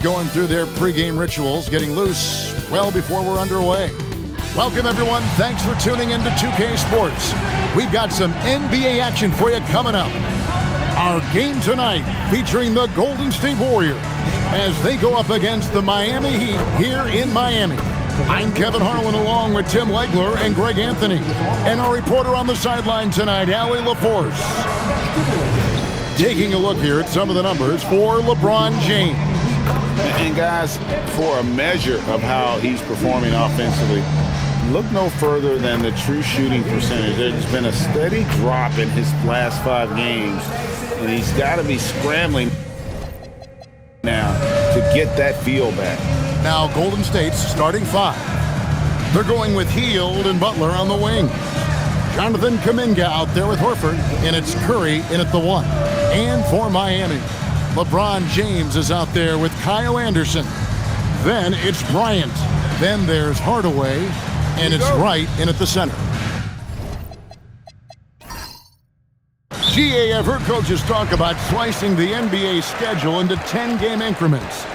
Going through their pregame rituals, getting loose well before we're underway. Welcome, everyone. Thanks for tuning in to 2K Sports. We've got some NBA action for you coming up. Our game tonight featuring the Golden State Warriors as they go up against the Miami Heat here in Miami. I'm Kevin Harlan along with Tim Legler and Greg Anthony. And our reporter on the sideline tonight, Allie LaForce. Taking a look here at some of the numbers for LeBron James. And guys, for a measure of how he's performing offensively, look no further than the true shooting percentage. There's been a steady drop in his last 5 games, and he's got to be scrambling now to get that feel back. Now Golden State's starting 5. They're going with Hield and Butler on the wing. Jonathan Kuminga out there with Horford, and it's Curry in at the 1. And for Miami, LeBron James is out there with Kyle Anderson. Then it's Bryant. Then there's Hardaway, and it's Wright in at the center. GA heard coaches talk about slicing the NBA schedule into 10-game increments.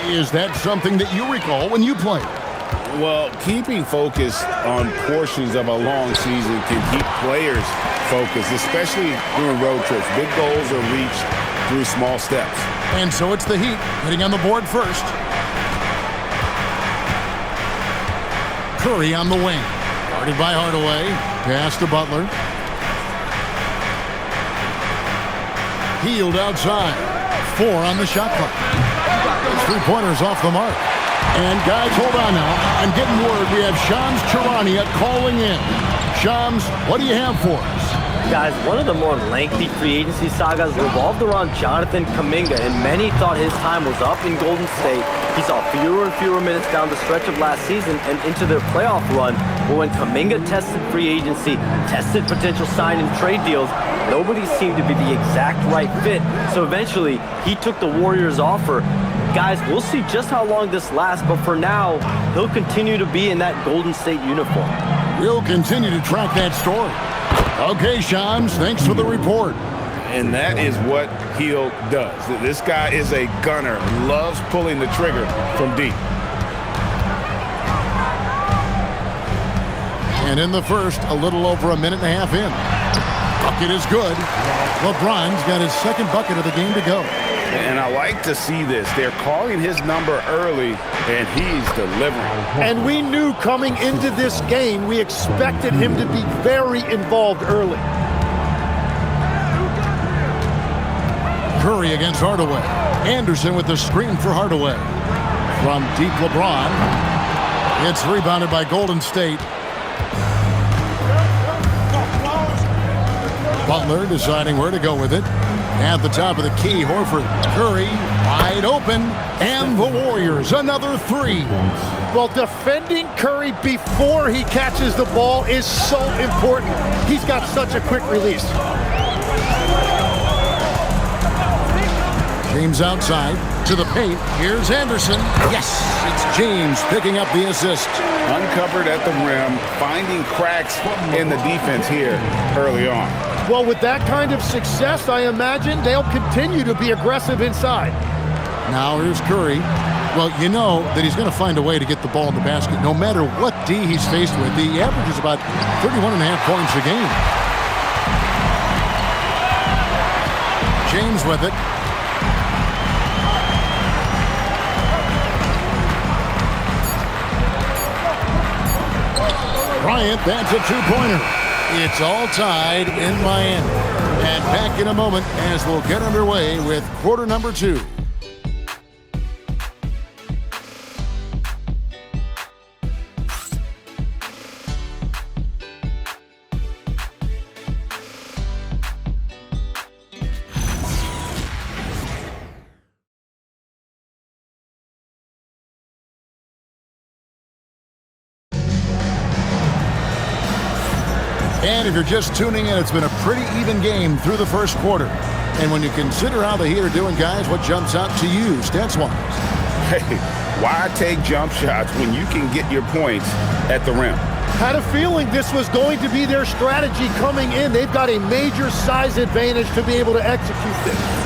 Is that something that you recall when you played? Well, keeping focus on portions of a long season can keep players focused, especially during road trips. Big goals are reached through small steps. And so it's the Heat hitting on the board first. Curry on the wing. Guarded by Hardaway. Pass to Butler. Hield outside. 4 on the shot clock. 3-pointers off the mark. And guys, hold on now. I'm getting word we have Shams Charania calling in. Shams, what do you have for us? Guys, one of the more lengthy free agency sagas revolved around Jonathan Kuminga, and many thought his time was up in Golden State. He saw fewer and fewer minutes down the stretch of last season and into their playoff run. But when Kuminga tested free agency, tested potential sign and trade deals, nobody seemed to be the exact right fit. So eventually, he took the Warriors' offer. Guys, we'll see just how long this lasts, but for now, he'll continue to be in that Golden State uniform. We'll continue to track that story. Okay, Shams, thanks for the report. And that is what Hield does. This guy is a gunner, loves pulling the trigger from deep. And in the first, a little over a minute and a half in. Bucket is good. LeBron's got his second bucket of the game to go. And I like to see this. They're calling his number early, and he's delivering. And we knew coming into this game, we expected him to be very involved early. Curry against Hardaway. Anderson with the screen for Hardaway. From deep LeBron. It's rebounded by Golden State. Butler deciding where to go with it. At the top of the key, Horford. Curry wide open. And the Warriors, another 3. Well, defending Curry before he catches the ball is so important. He's got such a quick release. James outside to the paint. Here's Anderson. Yes, it's James picking up the assist. Uncovered at the rim, finding cracks in the defense here early on. Well, with that kind of success, I imagine they'll continue to be aggressive inside. Now here's Curry. Well, you know that he's going to find a way to get the ball in the basket no matter what D he's faced with. The average is about 31.5 points a game. James with it. Bryant, that's a 2-pointer. It's all tied in Miami. And back in a moment as we'll get underway with quarter number 2. And if you're just tuning in, it's been a pretty even game through the first quarter. And when you consider how the Heat are doing, guys, what jumps out to you, stats-wise? Hey, why take jump shots when you can get your points at the rim? Had a feeling this was going to be their strategy coming in. They've got a major size advantage to be able to execute this.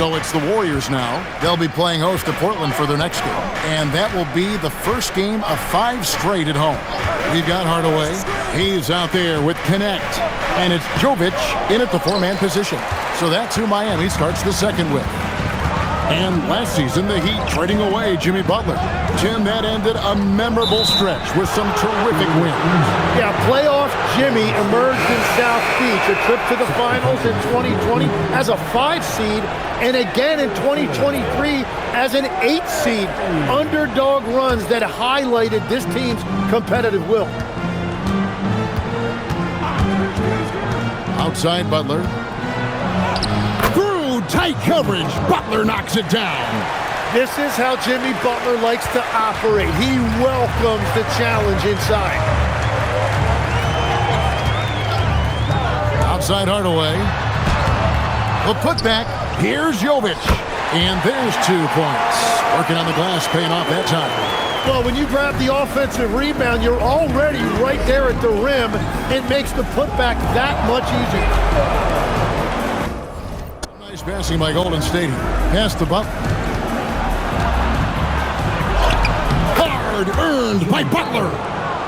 So it's the Warriors now. They'll be playing host to Portland for their next game. And that will be the first game of 5 straight at home. We've got Hardaway. He's out there with Connect. And it's Jovic in at the 4-man position. So that's who Miami starts the second with. And last season, the Heat trading away Jimmy Butler. Jim, that ended a memorable stretch with some terrific wins. Yeah, playoff Jimmy emerged in South Beach, a trip to the finals in 2020 as a 5 seed, and again in 2023 as an 8 seed. Underdog runs that highlighted this team's competitive will. Outside Butler. Through tight coverage, Butler knocks it down. This is how Jimmy Butler likes to operate. He welcomes the challenge inside. Outside Hardaway. The putback. Here's Jovic. And there's 2 points. Working on the glass, paying off that time. Well, when you grab the offensive rebound, you're already right there at the rim. It makes the putback that much easier. Nice passing by Golden State. Pass to Butler. Hard earned by Butler.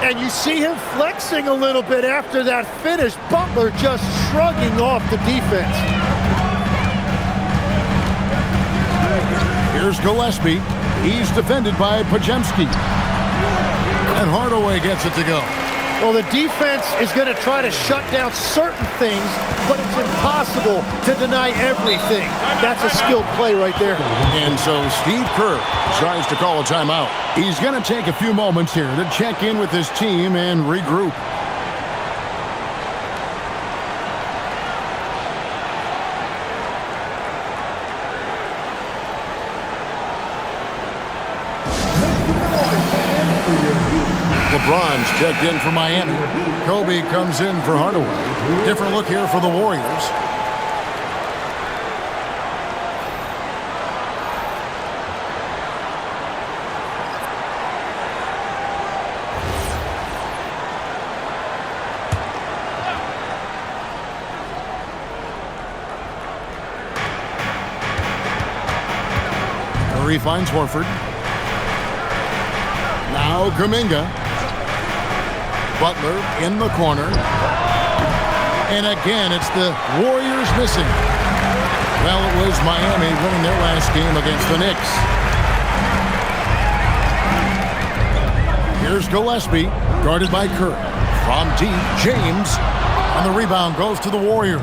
And you see him flexing a little bit after that finish. Butler just shrugging off the defense. Here's Gillespie. He's defended by Podziemski. And Hardaway gets it to go. Well, the defense is going to try to shut down certain things, but it's impossible to deny everything. That's a skilled play right there. And so Steve Kerr decides to call a timeout. He's going to take a few moments here to check in with his team and regroup. LeBron's checked in for Miami. Kobe comes in for Hardaway. Different look here for the Warriors. Curry finds Horford. Now Kuminga. Butler in the corner. And again, it's the Warriors missing. Well, it was Miami winning their last game against the Knicks. Here's Gillespie, guarded by Kerr. From deep, James. And the rebound goes to the Warriors.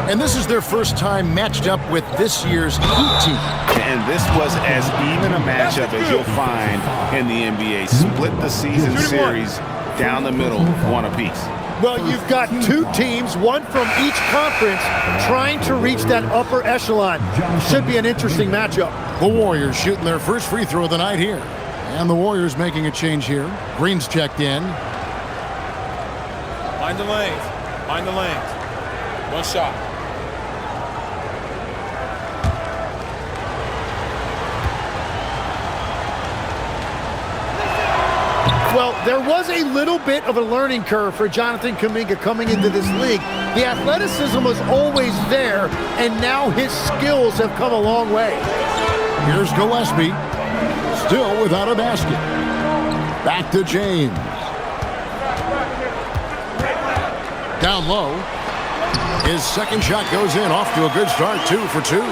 And this is their first time matched up with this year's Heat team. And this was as even a matchup as you'll find in the NBA. Split the season series down the middle, 1 apiece. Well, you've got 2 teams, one from each conference, trying to reach that upper echelon. Should be an interesting matchup. The Warriors shooting their first free throw of the night here. And the Warriors making a change here. Green's checked in. Find the lanes. Find the lanes. 1 shot. Well, there was a little bit of a learning curve for Jonathan Kuminga coming into this league. The athleticism was always there, and now his skills have come a long way. Here's Gillespie, still without a basket. Back to James. Down low. His second shot goes in, off to a good start, 2 for 2.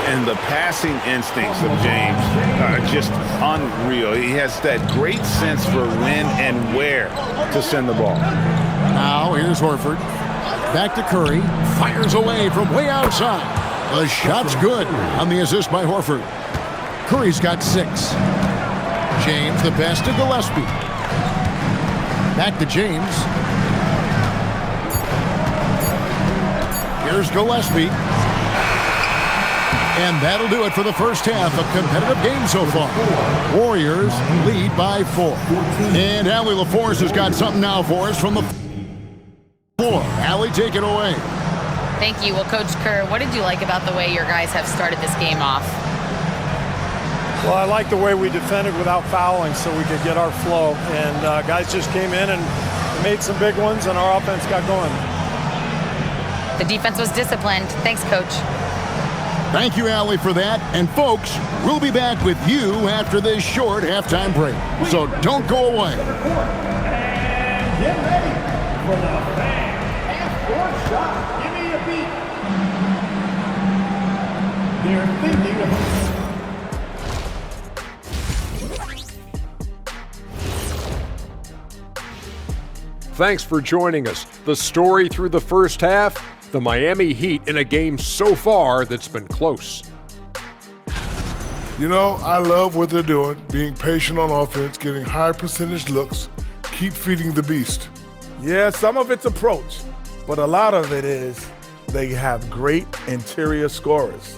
And the passing instincts of James are just unreal. He has that great sense for when and where to send the ball. Now here's Horford. Back to Curry. Fires away from way outside. The shot's good on the assist by Horford. Curry's got 6. James, the pass to Gillespie. Back to James. Here's Gillespie. And that'll do it for the first half of competitive game so far. Warriors lead by 4. And Allie LaForce has got something now for us from the floor. Allie, take it away. Thank you. Well, Coach Kerr, what did you like about the way your guys have started this game off? Well, I like the way we defended without fouling so we could get our flow. And guys just came in and made some big ones, and our offense got going. The defense was disciplined. Thanks, Coach. Thank you, Allie, for that. And folks, we'll be back with you after this short halftime break. So don't go away. And get ready for the fan half-court shot. Give me a beat. They're thinking of Thanks for joining us. The story through the first half, the Miami Heat in a game so far that's been close. You know, I love what they're doing, being patient on offense, getting high percentage looks, keep feeding the beast. Yeah, some of it's approach, but a lot of it is they have great interior scorers.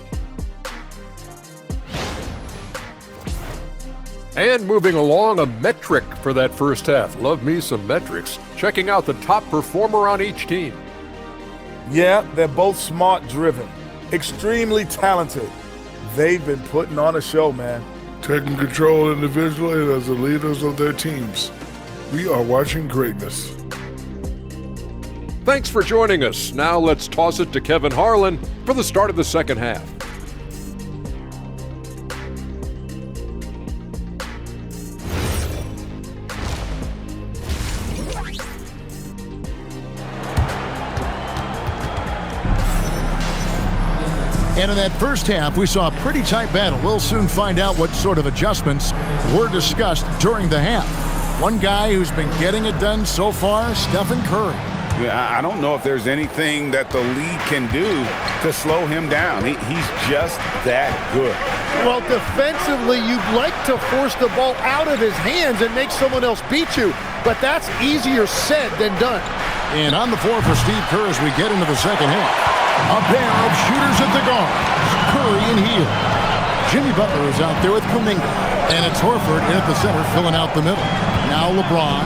And moving along, a metric for that first half. Love me some metrics. Checking out the top performer on each team. Yeah, they're both smart-driven, extremely talented. They've been putting on a show, man. Taking control individually as the leaders of their teams. We are watching greatness. Thanks for joining us. Now let's toss it to Kevin Harlan for the start of the second half. And in that first half, we saw a pretty tight battle. We'll soon find out what sort of adjustments were discussed during the half. One guy who's been getting it done so far, Stephen Curry. Yeah, I don't know if there's anything that the league can do to slow him down. He's just that good. Well, defensively, you'd like to force the ball out of his hands and make someone else beat you, but that's easier said than done. And on the floor for Steve Kerr as we get into the second half. A pair of shooters at the guards, Curry and Hield. Jimmy Butler is out there with Kuminga. And it's Horford in at the center, filling out the middle. Now LeBron,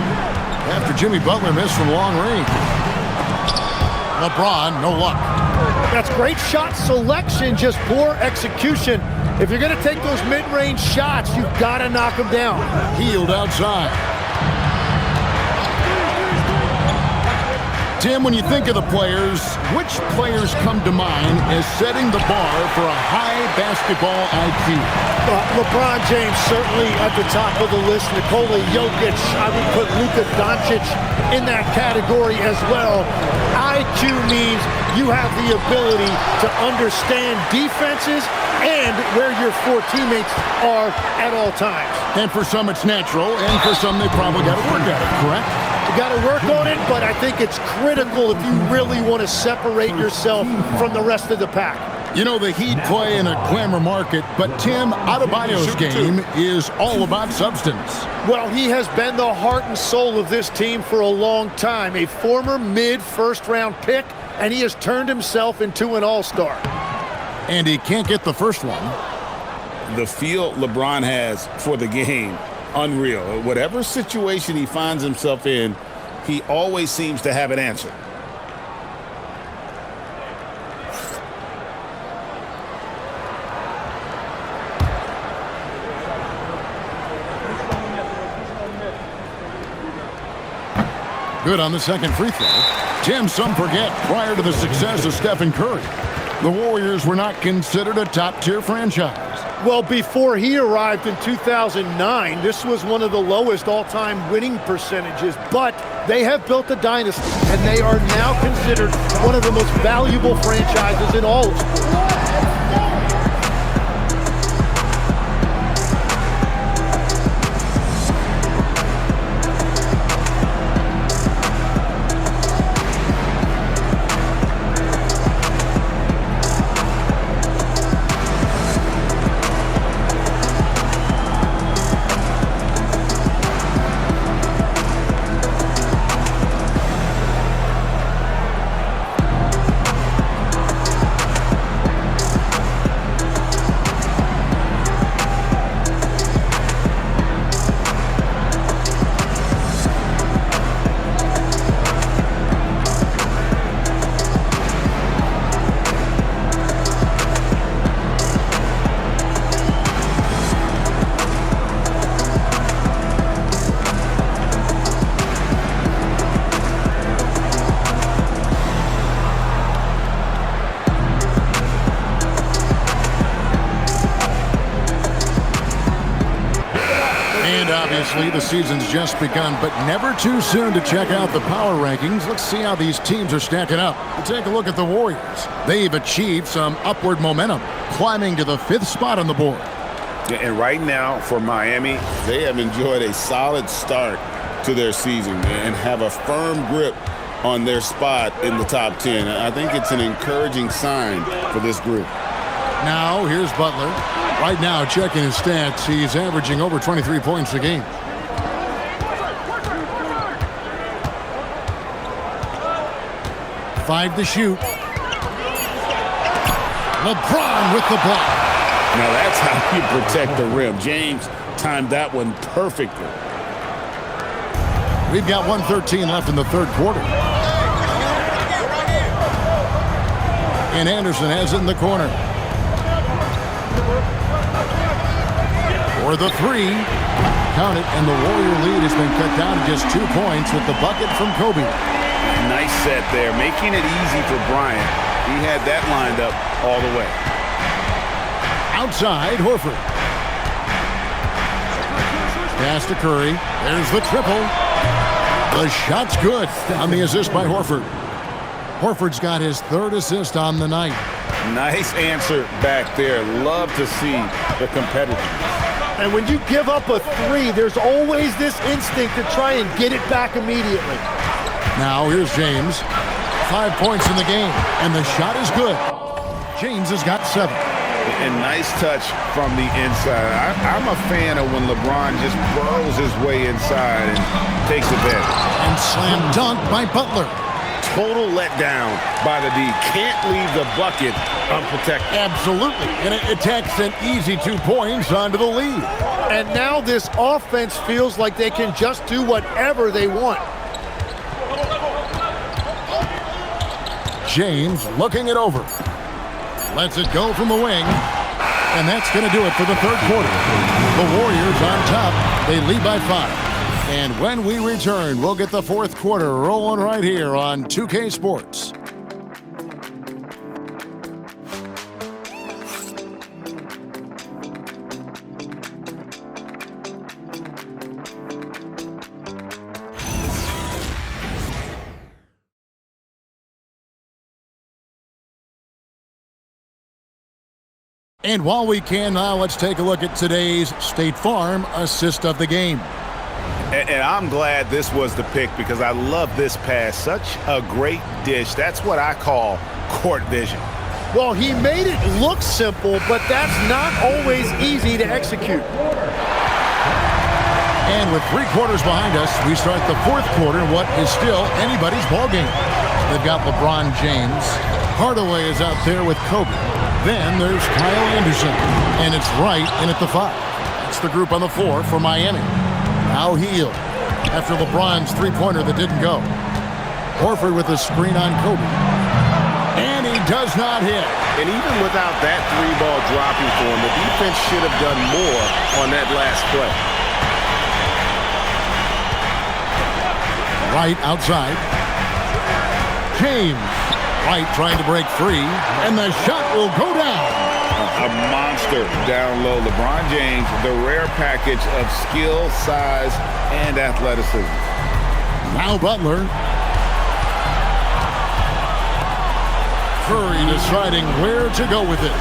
after Jimmy Butler missed from long range. LeBron, no luck. That's great shot selection, just poor execution. If you're going to take those mid-range shots, you've got to knock them down. Hield outside. Tim, when you think of the players, which players come to mind as setting the bar for a high basketball IQ? LeBron James certainly at the top of the list. Nikola Jokic, I would put Luka Doncic in that category as well. IQ means you have the ability to understand defenses and where your four teammates are at all times. And for some it's natural, and for some they probably got to work at it, correct? You got to work on it, but I think it's critical if you really want to separate yourself from the rest of the pack. You know, the Heat play in a glamour market, but Tim, Adebayo's game is all about substance. Well, he has been the heart and soul of this team for a long time. A former mid-first-round pick, and he has turned himself into an all-star. And he can't get the first one. The feel LeBron has for the game, unreal. Whatever situation he finds himself in, he always seems to have an answer. Good on the second free throw. Tim, some forget, prior to the success of Stephen Curry, the Warriors were not considered a top-tier franchise. Well, before he arrived in 2009, this was one of the lowest all-time winning percentages, but they have built a dynasty, and they are now considered one of the most valuable franchises in all of sports. And obviously, the season's just begun, but never too soon to check out the power rankings. Let's see how these teams are stacking up. Take a look at the Warriors. They've achieved some upward momentum, climbing to the 5th spot on the board. Yeah, and right now, for Miami, they have enjoyed a solid start to their season and have a firm grip on their spot in the top 10. I think it's an encouraging sign for this group. Now, here's Butler. Right now, checking his stats, he's averaging over 23 points a game. Five to shoot. LeBron with the block. Now that's how you protect the rim. James timed that one perfectly. We've got 1:13 left in the third quarter. And Anderson has it in the corner. For the three. Count it, and the Warrior lead has been cut down to just 2 points with the bucket from Kobe. Nice set there, making it easy for Bryant. He had that lined up all the way. Outside, Horford. Pass to Curry. There's the triple. The shot's good on the assist by Horford. Horford's got his 3rd assist on the night. Nice answer back there. Love to see the competitiveness. And when you give up a 3, there's always this instinct to try and get it back immediately. Now here's James. 5 points in the game, and the shot is good. James has got 7. And nice touch from the inside. I'm a fan of when LeBron just burrows his way inside and takes advantage. And slam dunk by Butler. Total letdown by the D. Can't leave the bucket unprotected. Absolutely. And it takes an easy 2 points onto the lead. And now this offense feels like they can just do whatever they want. James looking it over. Lets it go from the wing. And that's going to do it for the third quarter. The Warriors on top. They lead by 5. And when we return, we'll get the fourth quarter rolling right here on 2K Sports. And while we can now, let's take a look at today's State Farm assist of the game. And I'm glad this was the pick because I love this pass. Such a great dish. That's what I call court vision. Well, he made it look simple, but that's not always easy to execute. And with 3 quarters behind us, we start the fourth quarter in what is still anybody's ball game. They've got LeBron James. Hardaway is out there with Kobe. Then there's Kyle Anderson, and it's Wright in at the 5. It's the group on the floor for Miami. Now Hield after LeBron's three-pointer that didn't go. Horford with a screen on Kobe. And he does not hit. And even without that 3-ball dropping for him, the defense should have done more on that last play. Wright outside. James. Wright trying to break free. And the shot will go down. A monster down low. LeBron James, the rare package of skill, size, and athleticism. Now Butler. Curry deciding where to go with it.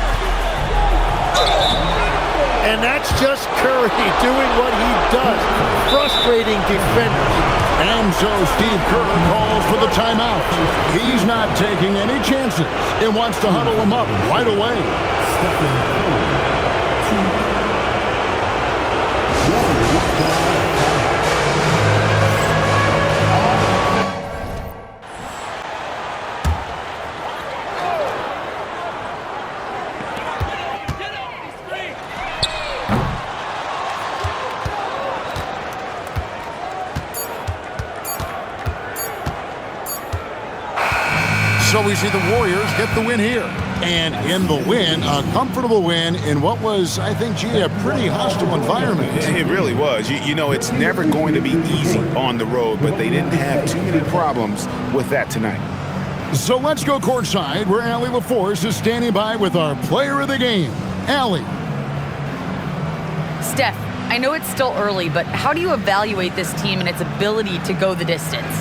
And that's just Curry doing what he does, frustrating defenders. And so Steve Kerr calls for the timeout. He's not taking any chances and wants to huddle him up right away. So we see the Warriors get the win here. And in the win, a comfortable win in what was, I think, a pretty hostile environment. It really was. You know, it's never going to be easy on the road, but they didn't have too many problems with that tonight. So let's go courtside where Allie LaForce is standing by with our player of the game. Allie. Steph, I know it's still early, but how do you evaluate this team and its ability to go the distance?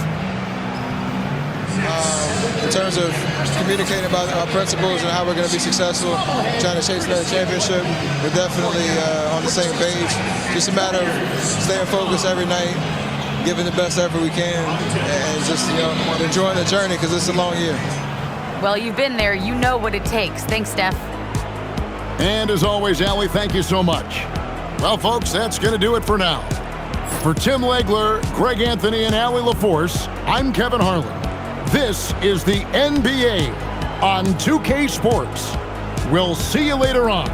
In terms of communicating about our principles and how we're going to be successful, trying to chase another championship, we're definitely on the same page. Just a matter of staying focused every night, giving the best effort we can, and just enjoying the journey because it's a long year. Well, you've been there. You know what it takes. Thanks, Steph. And as always, Allie, thank you so much. Well, folks, that's going to do it for now. For Tim Legler, Greg Anthony, and Allie LaForce, I'm Kevin Harlan. This is the NBA on 2K Sports. We'll see you later on.